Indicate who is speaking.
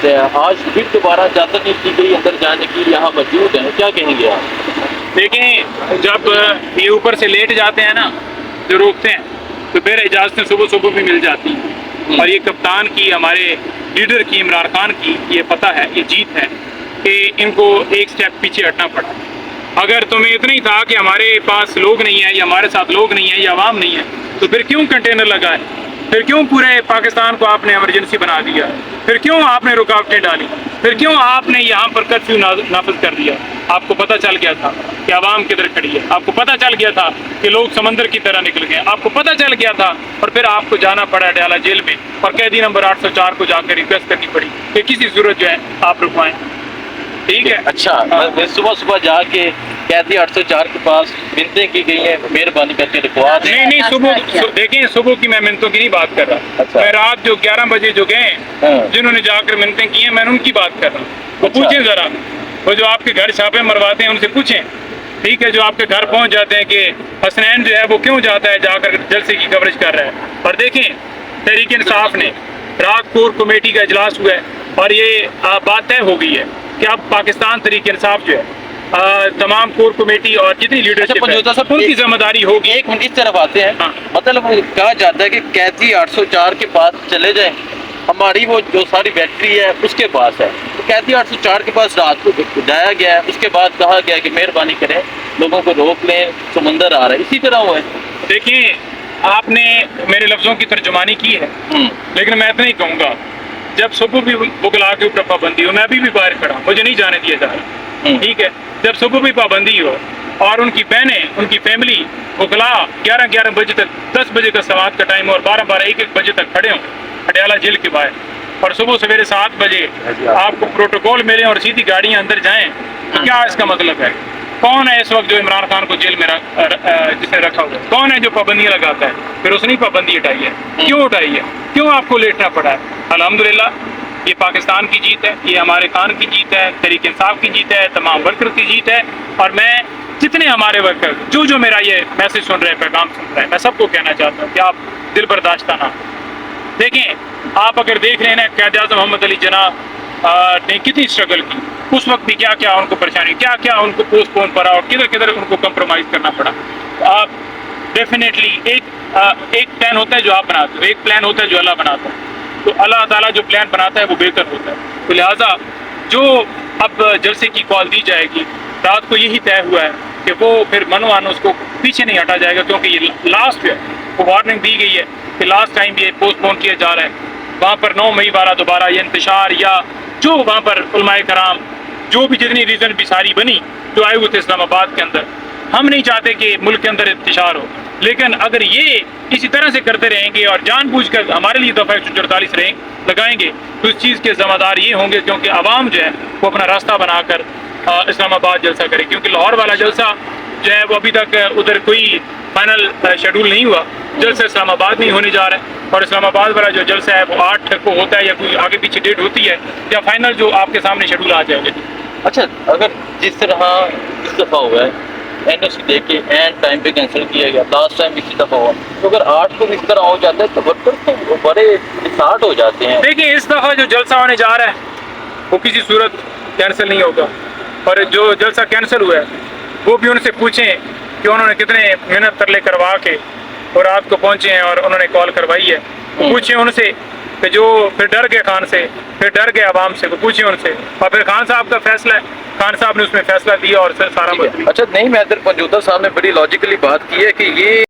Speaker 1: آج پھر دوبارہ اجازت نہیں دی گئی اندر جانے کی، یہاں موجود ہیں، کیا کہیں گے آپ؟
Speaker 2: دیکھیں، جب یہ اوپر سے لیٹ جاتے ہیں نا جو روکتے ہیں، تو پھر اجازتیں صبح صبح بھی مل جاتی ہیں، اور یہ کپتان کی، ہمارے لیڈر کی، عمران خان کی یہ پتہ ہے، یہ جیت ہے کہ ان کو ایک سٹیپ پیچھے ہٹنا پڑا۔ اگر تمہیں اتنا ہی تھا کہ ہمارے پاس لوگ نہیں ہیں یا ہمارے ساتھ لوگ نہیں ہیں یا عوام نہیں ہے، تو پھر کیوں کنٹینر لگائے؟ پھر کیوں پورے پاکستان کو آپ نے ایمرجنسی بنا دیا؟ پھر کیوں آپ نے رکاوٹیں ڈالی؟ پھر کیوں آپ نے یہاں پر کرفیو نافذ کر دیا؟ آپ کو پتہ چل گیا تھا کہ عوام کدھر کھڑی ہے، آپ کو پتہ چل گیا تھا کہ لوگ سمندر کی طرح نکل گئے، آپ کو پتہ چل گیا تھا، اور پھر آپ کو جانا پڑا ڈالا جیل میں، اور قیدی نمبر 804 کو جا کے ریکویسٹ کرنی پڑی کہ کسی صورت جو ہے آپ رکوائیں۔ ٹھیک ہے،
Speaker 1: اچھا، میں صبح جا کے قیدی 804 کے پاس منتیں کی گئی ہیں، مہربانی کر کے رکوا دیں۔
Speaker 2: نہیں، صبح دیکھیں، صبح کی میں منتوں کی نہیں بات کر رہا، میں رات جو 11 بجے جو گئے جنہوں نے جا کر منتیں کی ہیں، میں ان کی بات کر رہا ہوں۔ وہ پوچھیں ذرا، وہ جو آپ کے گھر چھاپے مرواتے ہیں ان سے پوچھیں، ٹھیک ہے، جو آپ کے گھر پہنچ جاتے ہیں کہ حسنین جو ہے وہ کیوں جاتا ہے جا کر جلسے کی کوریج کر رہا ہے۔ اور دیکھیں، تحریک انصاف نے رات کور کمیٹی کا اجلاس ہوا ہے، اور یہ بات طے ہو گئی ہے کہ اب پاکستان تحریک انصاف جو ہے تمام کور کمیٹی اور جتنی لیڈرشپ ہے ان کی ذمہ داری ہوگی۔
Speaker 1: ایک منٹ اس طرف آتے ہیں، مطلب کہا جاتا ہے کہ قیدی 804 کے پاس چلے جائیں، ہماری وہ جو ساری بیٹری ہے اس کے پاس ہے، تو قیدی 804 کے پاس رات کو جایا گیا ہے، اس کے بعد کہا گیا کہ مہربانی کریں لوگوں کو روک لیں، سمندر آ رہا ہے، اسی طرح ہوا ہے۔
Speaker 2: دیکھیں، آپ نے میرے لفظوں کی ترجمانی کی ہے، لیکن میں اتنا ہی کہوں گا، جب صبح بھی بگلا کے اوپر پابندی ہو، میں ابھی بھی باہر کھڑا ہوں، مجھے نہیں جانے دیا جا رہا، ٹھیک ہے، جب صبح بھی پابندی ہو اور ان کی بہنیں، ان کی فیملی بگلا 11 بجے تک، 10 بجے کا سوات کا ٹائم ہو اور 12 1 بجے تک کھڑے ہوں اڈیالہ جیل کے باہر، اور صبح سویرے 7 بجے آپ کو پروٹوکول ملے اور سیدھی گاڑیاں اندر جائیں، تو کیا اس کا مطلب ہے؟ کون ہے اس وقت جو عمران خان کو جیل میں جس نے رکھا ہوا ہے؟ کون ہے جو پابندیاں لگاتا ہے؟ پھر اس نے پابندی ہٹائی ہے، کیوں اٹھائی ہے؟ کیوں آپ کو لیٹنا پڑا ہے؟ الحمدللہ یہ پاکستان کی جیت ہے، یہ ہمارے خان کی جیت ہے، تحریک انصاف کی جیت ہے، تمام ورکر کی جیت ہے، اور میں جتنے ہمارے ورکر جو میرا یہ میسج سن رہے ہیں، پیغام سن رہے ہیں، میں سب کو کہنا چاہتا ہوں کہ آپ دل برداشتہ نہ دیکھیں۔ آپ اگر دیکھ رہے ہیں قائد اعظم محمد علی جناح نے کتنی اسٹرگل کی، اس وقت بھی کیا کیا ان کو پریشانی، کیا کیا ان کو پوسٹ پون پڑا اور کدھر ان کو کمپرومائز کرنا پڑا۔ آپ ڈیفینیٹلی ایک پلان ہوتا ہے جو آپ بناتے ہو، ایک پلان ہوتا ہے جو اللہ بناتا ہے، تو اللہ تعالیٰ جو پلان بناتا ہے وہ بہتر ہوتا ہے، تو لہٰذا جو اب جلسے کی کال دی جائے گی، رات کو یہی طے ہوا ہے کہ وہ پھر منوان اس کو پیچھے نہیں ہٹا جائے گا، کیونکہ یہ لاسٹ ہے، وہ وارننگ دی گئی ہے کہ لاسٹ ٹائم یہ پوسٹ پون کیا جا رہا ہے، وہاں پر 9 مئی والا دوبارہ یہ انتشار، یا جو وہاں پر علماء کرام جو بھی جتنی ریزن بھی ساری بنی جو آئے ہوئے تھے اسلام آباد کے اندر، ہم نہیں چاہتے کہ ملک کے اندر انتشار ہو، لیکن اگر یہ اسی طرح سے کرتے رہیں گے اور جان بوجھ کر ہمارے لیے دفعہ 144 لگائیں گے، تو اس چیز کے ذمہ دار یہ ہوں گے، کیونکہ عوام جو ہے وہ اپنا راستہ بنا کر اسلام آباد جلسہ کرے، کیونکہ لاہور والا جلسہ جو ہے وہ ابھی تک ادھر کوئی فائنل شیڈول نہیں ہوا، جلسہ اسلام آباد نہیں ہونے جا رہا ہے، اور اسلام آباد والا جو جلسہ ہے وہ 8 کو ہوتا ہے، یا کوئی آگے پیچھے ڈیٹ ہوتی ہے، یا فائنل جو آپ کے سامنے شیڈول آ جائے گا۔
Speaker 1: اچھا، اگر جس طرح اس دفعہ ہوا ہے این او سی دے کے اینڈ ٹائم پہ کینسل کیا گیا، لاسٹ ٹائم اسی دفعہ ہوا، تو اگر 8 کو اس طرح ہو جاتا ہے تو ورکر تو بڑے ڈسہارٹ ہو جاتے ہیں۔
Speaker 2: دیکھیں، اس دفعہ جو جلسہ ہونے جا رہا ہے وہ کسی صورت کینسل نہیں ہوگا، اور جو جلسہ کینسل ہوا ہے وہ بھی ان سے پوچھیں کہ انہوں نے کتنے محنت ترلے کروا کے اور رات کو پہنچے ہیں اور انہوں نے کال کروائی ہے، پوچھیں ان سے کہ جو پھر ڈر گئے خان سے، پھر ڈر گئے عوام سے، وہ پوچھیں ان سے، اور پھر خان صاحب کا فیصلہ ہے، خان صاحب نے اس میں فیصلہ دیا اور سارا۔
Speaker 1: اچھا، نہیں، میں ادھر موجودہ صاحب نے بڑی لاجیکلی بات کی ہے کہ یہ